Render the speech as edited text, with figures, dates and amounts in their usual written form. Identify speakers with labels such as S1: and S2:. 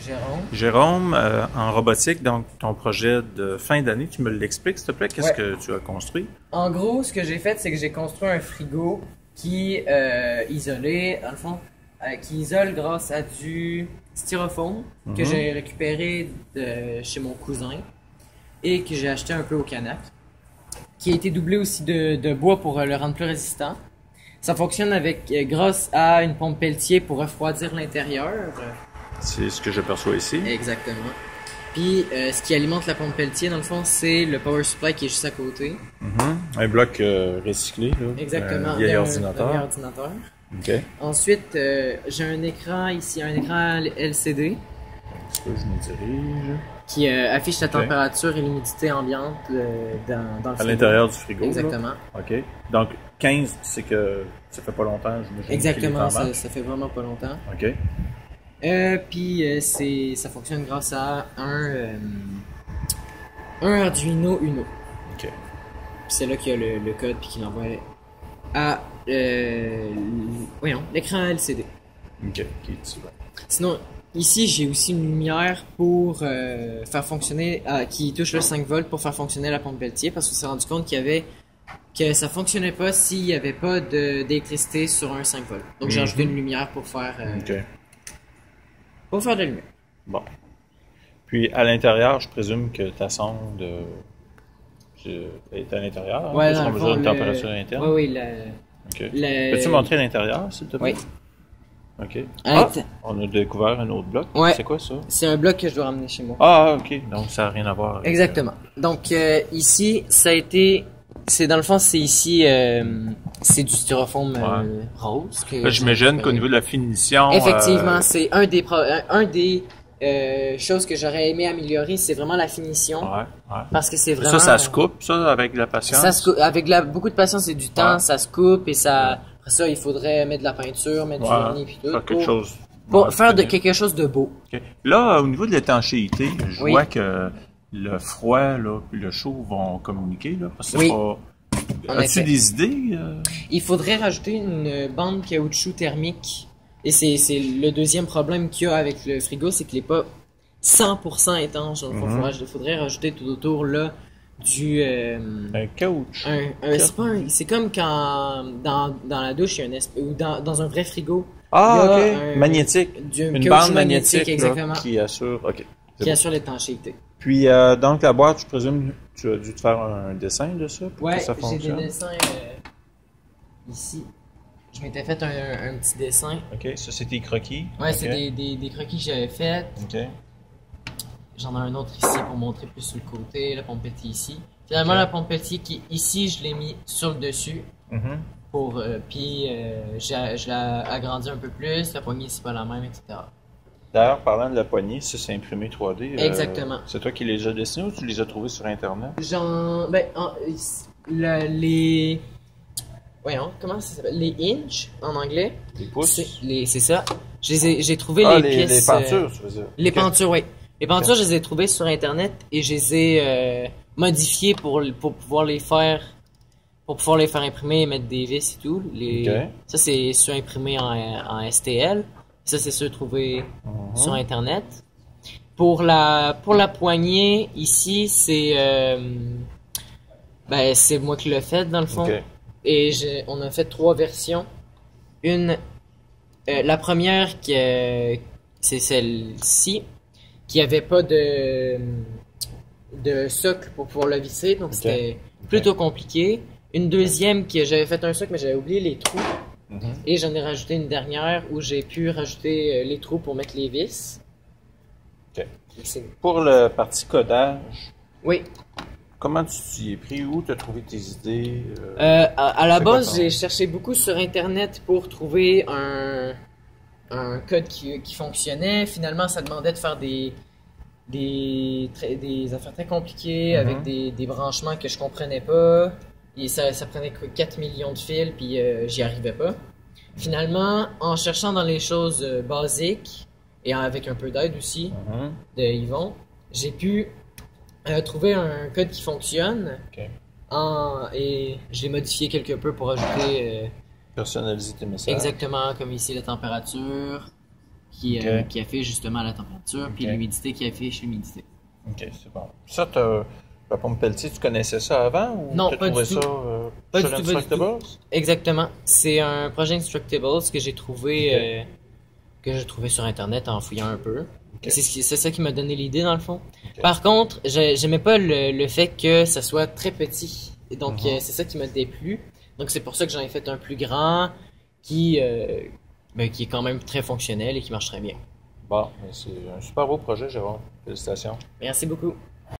S1: Jérôme.
S2: Jérôme, en robotique, donc ton projet de fin d'année, tu me l'expliques s'il te plaît, qu'est-ce que tu as construit?
S1: En gros, ce que j'ai fait, c'est que j'ai construit un frigo qui est isolé, dans le fond, qui isole grâce à du styrofoam que j'ai récupéré de chez mon cousin et que j'ai acheté un peu au Canac, qui a été doublé aussi de bois pour le rendre plus résistant. Ça fonctionne avec grâce à une pompe Pelletier pour refroidir l'intérieur.
S2: C'est ce que je perçois ici.
S1: Exactement. Puis ce qui alimente la pompe Pelletier, dans le fond, c'est le power supply qui est juste à côté.
S2: Un bloc recyclé, là.
S1: Exactement.
S2: Un vieil
S1: Un
S2: ordinateur.
S1: vieil ordinateur.
S2: OK.
S1: Ensuite, j'ai un écran ici, un écran LCD
S2: Est-ce que je me dirige?
S1: qui affiche la température et l'humidité ambiante dans le frigo.
S2: À l'intérieur du frigo.
S1: Exactement.
S2: Là. OK. Donc, 15, c'est que ça fait pas longtemps, j'imagine.
S1: Exactement, ça fait vraiment pas longtemps.
S2: OK.
S1: Puis ça fonctionne grâce à un Arduino Uno.
S2: OK.
S1: Puis c'est là qu'il y a le code puis qu'il l'envoie à l'écran LCD.
S2: OK. Qui est ici, ouais.
S1: Sinon, ici j'ai aussi une lumière pour faire fonctionner, qui touche le 5 volts pour faire fonctionner la pompe Pelletier parce qu'on s'est rendu compte que ça fonctionnait pas s'il y avait pas d'électricité sur un 5 volts. Donc j'ai ajouté une lumière pour faire
S2: OK.
S1: pour faire de la lumière.
S2: Bon. Puis, à l'intérieur, je présume que ta sonde est à l'intérieur. Hein,
S1: Ouais,
S2: parce qu'on mesure une température interne.
S1: Oui.
S2: OK. Peux-tu montrer l'intérieur, s'il te plaît?
S1: Oui.
S2: OK.
S1: Ah,
S2: on a découvert un autre bloc.
S1: Ouais.
S2: C'est quoi ça?
S1: c'est un bloc que je dois ramener chez moi.
S2: Ah, OK. Donc, ça n'a rien à voir avec...
S1: Exactement. Donc ici, ça a été... C'est dans le fond, c'est ici... c'est du styrofoam rose.
S2: Là, j'imagine qu'au niveau de la finition...
S1: Effectivement, c'est un des choses que j'aurais aimé améliorer, c'est vraiment la finition.
S2: Ouais.
S1: Parce que c'est vraiment...
S2: Ça se coupe, ça, avec de la patience?
S1: Ça se coupe, avec beaucoup de patience et du temps, ça se coupe et ça... Après ça, il faudrait mettre de la peinture, mettre du vernis puis tout.
S2: Faire quelque chose...
S1: Pour faire quelque chose de beau.
S2: Okay. Là, au niveau de l'étanchéité, je
S1: Oui.
S2: vois que le froid là, puis le chaud vont communiquer. Là, parce que
S1: Oui.
S2: c'est pas...
S1: En
S2: As-tu
S1: effet.
S2: des idées?
S1: Il faudrait rajouter une bande caoutchouc thermique. Et c'est le deuxième problème qu'il y a avec le frigo, c'est qu'il n'est pas 100% étanche dans le fond. Il faudrait rajouter tout autour là du...
S2: Un caoutchouc.
S1: c'est comme quand dans la douche, il y a ou dans un vrai frigo.
S2: Ah,
S1: il y
S2: OK.
S1: a
S2: Magnétique.
S1: Une
S2: Une
S1: caoutchouc
S2: bande magnétique là,
S1: exactement,
S2: qui assure... OK.
S1: qui assure l'étanchéité.
S2: Puis, donc, la boîte, je présume, tu as dû te faire un dessin de ça pour que ça
S1: j'ai
S2: fonctionne?
S1: des dessins ici. Je m'étais fait un petit dessin.
S2: OK. Ça, c'est tes croquis?
S1: Ouais,
S2: OK.
S1: c'est des croquis que j'avais fait.
S2: OK.
S1: J'en ai un autre ici pour montrer plus sur le côté, la pompe Pelletier ici. Finalement, la pompe Pelletier qui ici, je l'ai mis sur le dessus. Pour puis je l'ai agrandi un peu plus, la poignée c'est pas la même, etc.
S2: D'ailleurs, parlant de la poignée, ça c'est imprimé 3D.
S1: Exactement.
S2: C'est toi qui les as dessinés ou tu les as trouvés sur Internet?
S1: Les comment ça s'appelle? Les inch en anglais.
S2: Les pouces?
S1: C'est ça. J'ai trouvé
S2: Ah,
S1: les pièces.
S2: les peintures, tu veux dire?
S1: Les
S2: Ok.
S1: peintures, oui. Les peintures, je les ai trouvées sur Internet et je les ai modifiées pour pouvoir les faire imprimer et mettre des vis et tout. Ça, c'est ceux imprimés en STL. Ça, c'est ceux trouvés sur Internet. Pour la poignée, ici, c'est moi qui l'ai fait, dans le fond.
S2: Ok.
S1: Et on a fait 3 versions. La première, c'est celle-ci, qui avait pas de socle pour pouvoir la visser, donc c'était plutôt compliqué. Une deuxième que j'avais fait un socle, mais j'avais oublié les trous. Et j'en ai rajouté une dernière où j'ai pu rajouter les trous pour mettre les vis.
S2: OK. Pour le parti codage,
S1: Oui.
S2: comment tu t'y es pris? Où tu as trouvé tes idées?
S1: À la
S2: c'est quoi
S1: base, j'ai cherché beaucoup sur Internet pour trouver un code qui fonctionnait. Finalement, ça demandait de faire des affaires très compliquées avec des branchements que je comprenais pas. Et ça prenait 4 millions de fils, puis j'y arrivais pas. Finalement, en cherchant dans les choses basiques, et avec un peu d'aide aussi de Yvon, j'ai pu trouver un code qui fonctionne. Et je l'ai modifié quelque peu pour ajouter...
S2: Personnaliser tes messages.
S1: exactement, comme ici la température, qui
S2: Ok.
S1: affiche justement la température, puis
S2: Ok.
S1: l'humidité qui affiche l'humidité.
S2: OK, c'est bon. Ça, la pompe Pelletier, tu connaissais ça avant ou
S1: Non,
S2: t'as
S1: pas
S2: trouvé
S1: du
S2: ça
S1: tout. Pas
S2: sur
S1: du tout, pas du
S2: Instructables?
S1: Exactement. C'est un projet Instructables que j'ai trouvé,
S2: Ok.
S1: sur Internet en fouillant un peu.
S2: Ok.
S1: Et c'est ça qui m'a donné l'idée dans le fond.
S2: Ok.
S1: Par contre, j'aimais pas le fait que ça soit très petit. Et donc,
S2: Mhm.
S1: c'est ça qui m'a déplu. Donc, c'est pour ça que j'en ai fait un plus grand qui est quand même très fonctionnel et qui marche très bien.
S2: Bon, mais c'est un super beau projet, Jérôme. Félicitations.
S1: Merci beaucoup.